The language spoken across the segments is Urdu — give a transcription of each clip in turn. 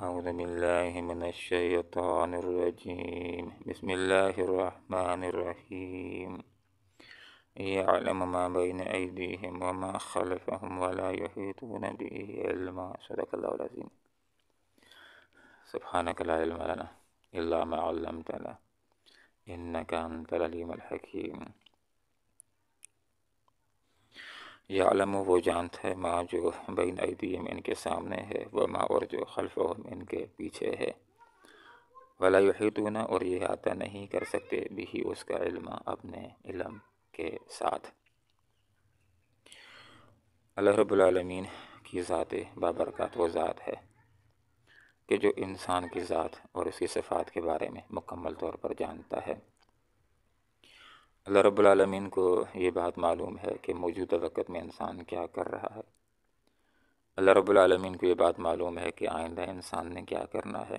أعوذ بالله من الشيطان الرجيم بسم الله الرحمن الرحيم يعلم ما بين أيديهم وما خلفهم ولا يحيطون به علما صدق الله العظيم سبحانك لا علم لنا إلا ما علمتنا إنك أنت العليم الحكيم یعلم وہ جانتا ہے ما جو بین ایدیہم ان کے سامنے ہے وما اور جو خلفہم ان کے پیچھے ہے ولا یحیطون اور یہ احاطہ نہیں کر سکتے بھی اس کا علم اپنے علم کے ساتھ۔ اللہ رب العالمین کی ذات بابرکات وہ ذات ہے کہ جو انسان کی ذات اور اس کی صفات کے بارے میں مکمل طور پر جانتا ہے۔ اللہ رب العالمین کو یہ بات معلوم ہے کہ موجودہ وقت میں انسان کیا کر رہا ہے۔ اللہ رب العالمین کو یہ بات معلوم ہے کہ آئندہ انسان نے کیا کرنا ہے۔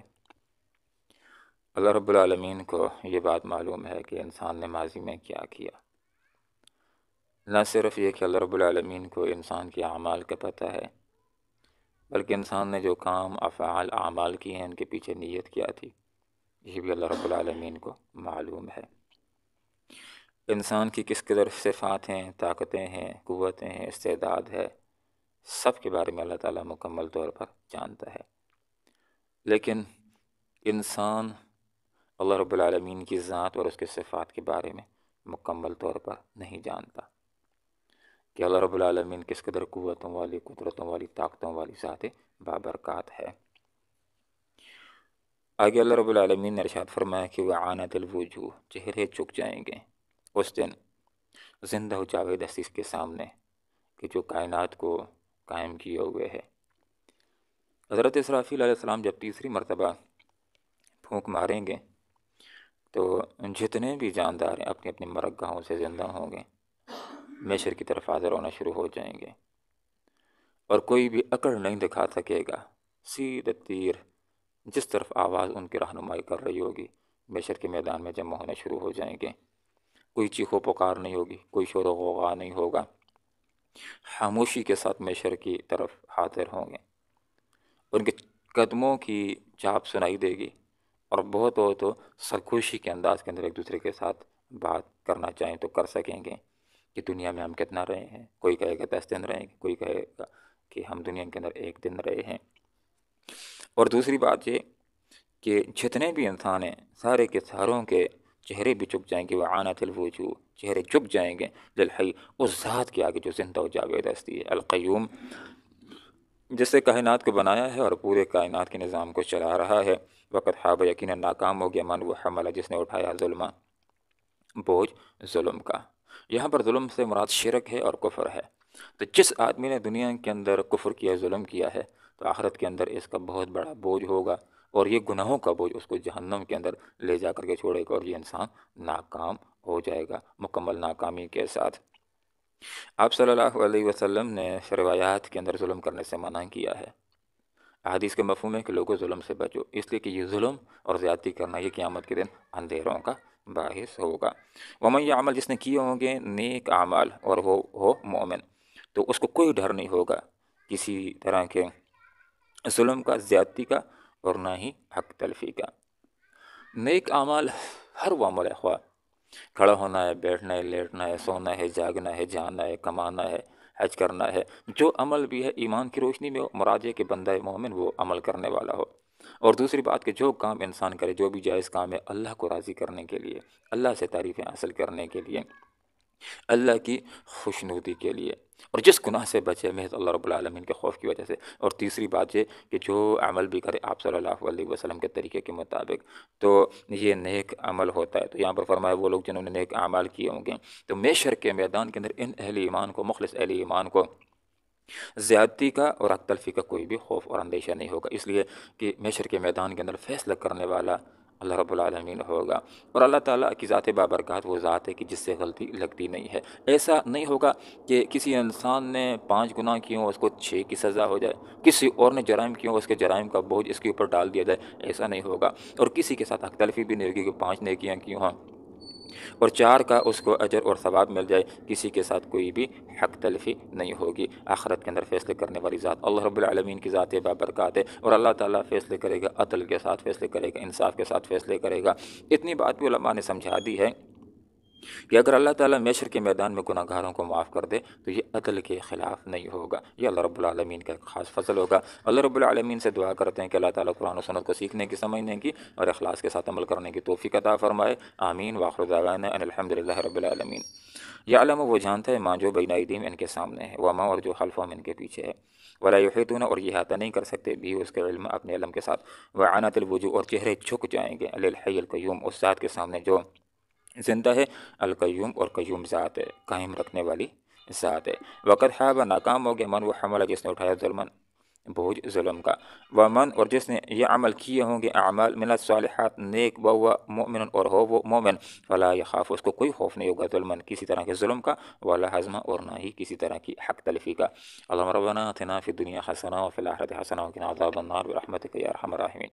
اللہ رب العالمین کو یہ بات معلوم ہے کہ انسان نے ماضی میں کیا کیا۔ نہ صرف یہ کہ اللہ رب العالمین کو انسان کے اعمال کا پتہ ہے، بلکہ انسان نے جو کام افعال اعمال کیے ہیں ان کے پیچھے نیت کیا تھی، یہ بھی اللہ رب العالمین کو معلوم ہے۔ انسان کی کس قدر صفات ہیں، طاقتیں ہیں، قوتیں ہیں، استعداد ہے، سب کے بارے میں اللہ تعالیٰ مکمل طور پر جانتا ہے۔ لیکن انسان اللہ رب العالمین کی ذات اور اس کے صفات کے بارے میں مکمل طور پر نہیں جانتا کہ اللہ رب العالمین کس قدر قوتوں والی، قدرتوں والی، طاقتوں والی ذات بابرکات ہے۔ آگے اللہ رب العالمین نے ارشاد فرمایا کہ وَعَانَتِ الْوُجُوهُ، چہرے جھک جائیں گے اس دن زندہ و جاوید ہستی کے سامنے کہ جو کائنات کو قائم کیے ہوئے ہے۔ حضرت اسرافیل علیہ السلام جب تیسری مرتبہ پھونک ماریں گے تو جتنے بھی جاندار ہیں اپنی اپنی مرگاہوں سے زندہ ہوں گے، میشر کی طرف حاضر ہونا شروع ہو جائیں گے، اور کوئی بھی اکڑ نہیں دکھا سکے گا۔ سیدھے تیر جس طرف آواز ان کی رہنمائی کر رہی ہوگی، میشر کے میدان میں جمع ہونے شروع ہو جائیں گے۔ کوئی چیخو پکار نہیں ہوگی، کوئی شور و غوغا نہیں ہوگا، خاموشی کے ساتھ میشر کی طرف حاضر ہوں گے۔ ان کے قدموں کی چاپ سنائی دے گی، اور بہت ہو تو سرگوشی کے انداز کے اندر ایک دوسرے کے ساتھ بات کرنا چاہیں تو کر سکیں گے کہ دنیا میں ہم کتنا رہے ہیں۔ کوئی کہے گا 10 دن رہے ہیں، کوئی کہے گا کہ ہم دنیا کے اندر 1 دن رہے ہیں۔ اور دوسری بات یہ کہ جتنے بھی انسان ہیں سارے کے ساروں کے چہرے بھی جھک جائیں گے، وَعَانَتِ الْوُجُوهُ، چہرے جھک جائیں گے للحی، اس ذات کے آگے جو زندہ و جاوید ہستی ہے، القیوم، جس نے کائنات کو بنایا ہے اور پورے کائنات کے نظام کو چلا رہا ہے۔ وقت حاب، یقیناً ناکام ہو گیا، من وہ حملہ، جس نے اٹھایا ظلم، بوجھ ظلم کا۔ یہاں پر ظلم سے مراد شرک ہے اور کفر ہے۔ تو جس آدمی نے دنیا کے اندر کفر کیا، ظلم کیا ہے، تو آخرت کے اندر اس کا بہت بڑا بوجھ ہوگا، اور یہ گناہوں کا بوجھ اس کو جہنم کے اندر لے جا کر کے چھوڑے گا، اور یہ انسان ناکام ہو جائے گا مکمل ناکامی کے ساتھ۔ آپ صلی اللہ علیہ وسلم نے روایات کے اندر ظلم کرنے سے منع کیا ہے۔ حدیث کے مفہوم ہے کہ لوگوں ظلم سے بچو، اس لیے کہ یہ ظلم اور زیادتی کرنا یہ قیامت کے دن اندھیروں کا باعث ہوگا۔ وَمَن يَعْمَلْ، جس نے کیے ہوں گے نیک اعمال اور وہ ہو مومن، تو اس کو کوئی ڈر نہیں ہوگا کسی طرح کے ظلم کا، زیادتی کا، اور نہ ہی حق تلفی کا۔ نیک اعمال ہر وہ عمل ہے، خواہ کھڑا ہونا ہے، بیٹھنا ہے، لیٹنا ہے، سونا ہے، جاگنا ہے، جانا ہے، کمانا ہے، حج کرنا ہے، جو عمل بھی ہے ایمان کی روشنی میں مراد ہے کہ بندہ مومن وہ عمل کرنے والا ہو۔ اور دوسری بات کہ جو کام انسان کرے، جو بھی جائز کام ہے، اللہ کو راضی کرنے کے لیے، اللہ سے تعریفیں حاصل کرنے کے لیے، اللہ کی خوشنودی کے لیے، اور جس گناہ سے بچے محض اللہ رب العالمین کے خوف کی وجہ سے۔ اور تیسری بات یہ کہ جو عمل بھی کرے آپ صلی اللہ علیہ وسلم کے طریقے کے مطابق، تو یہ نیک عمل ہوتا ہے۔ تو یہاں پر فرمایا وہ لوگ جنہوں نے نیک اعمال کیے ہوں گے، تو میشر کے میدان کے اندر ان اہل ایمان کو، مخلص اہل ایمان کو، زیادتی کا اور حق تلفی کا کوئی بھی خوف اور اندیشہ نہیں ہوگا، اس لیے کہ میشر کے میدان کے اندر فیصلہ کرنے والا اللہ رب العالمین ہوگا۔ اور اللہ تعالیٰ کی ذات بابرکات وہ ذات ہے کہ جس سے غلطی لگتی نہیں ہے۔ ایسا نہیں ہوگا کہ کسی انسان نے 5 گناہ کیے ہوں اس کو 6 کی سزا ہو جائے، کسی اور نے جرائم کیے ہوں اس کے جرائم کا بوجھ اس کے اوپر ڈال دیا جائے، ایسا نہیں ہوگا۔ اور کسی کے ساتھ حق تلفی بھی نہیں ہوگی کہ 5 نیکیاں کی ہوں اور 4 کا اس کو اجر اور ثواب مل جائے، کسی کے ساتھ کوئی بھی حق تلفی نہیں ہوگی۔ آخرت کے اندر فیصلے کرنے والی ذات اللہ رب العالمین کی ذات بابرکات ہے، اور اللہ تعالیٰ فیصلے کرے گا، عدل کے ساتھ فیصلے کرے گا، انصاف کے ساتھ فیصلے کرے گا۔ اتنی بات بھی علماء نے سمجھا دی ہے کہ اگر اللہ تعالیٰ محشر کے میدان میں گناہ گاروں کو معاف کر دے تو یہ عدل کے خلاف نہیں ہوگا، یہ اللہ رب العالمین کا ایک خاص فضل ہوگا۔ اللہ رب العالمین سے دعا کرتے ہیں کہ اللہ تعالیٰ قرآن و سنت کو سیکھنے کی، سمجھنے کی اور اخلاص کے ساتھ عمل کرنے کی توفیق عطا فرمائے، آمین۔ وآخر دعوانا ان الحمد للہ رب العالمین۔ یعلم وہ جانتا ہے ماں جو بین ایدیہم ان کے سامنے ہے، وما اور جو خلفہم ان کے پیچھے ہے، ولا یحیطون اور یہ احاطہ نہیں کر سکتے بھی اس کے علم اپنے علم کے ساتھ، وعنت الوجوہ اور چہرے جھک جائیں گے للحی القیوم اس ذات کے سامنے جو زندہ ہے، القیوم اور قیوم ذات ہے، قائم رکھنے والی ذات ہے۔ وقت خاب ناکام ہو گیا من وہ حملہ جس نے اٹھایا ظلمن بوجھ ظلم کا، ومن اور جس نے یہ عمل کیے ہوں گے اعمال من الصالحات نیک، وہو مؤمن اور ہو وہ مومن، فلا یخاف اس کو کوئی خوف نہیں ہوگا ظلمن کسی طرح کے ظلم کا، ولا حزما اور نہ ہی کسی طرح کی حق تلفی کا۔ اللہم ربنا آتنا فی الدنیا حسنہ وفی الآخرۃ حسنہ وقنا عذاب النار برحمتک یا ارحم الراحمین۔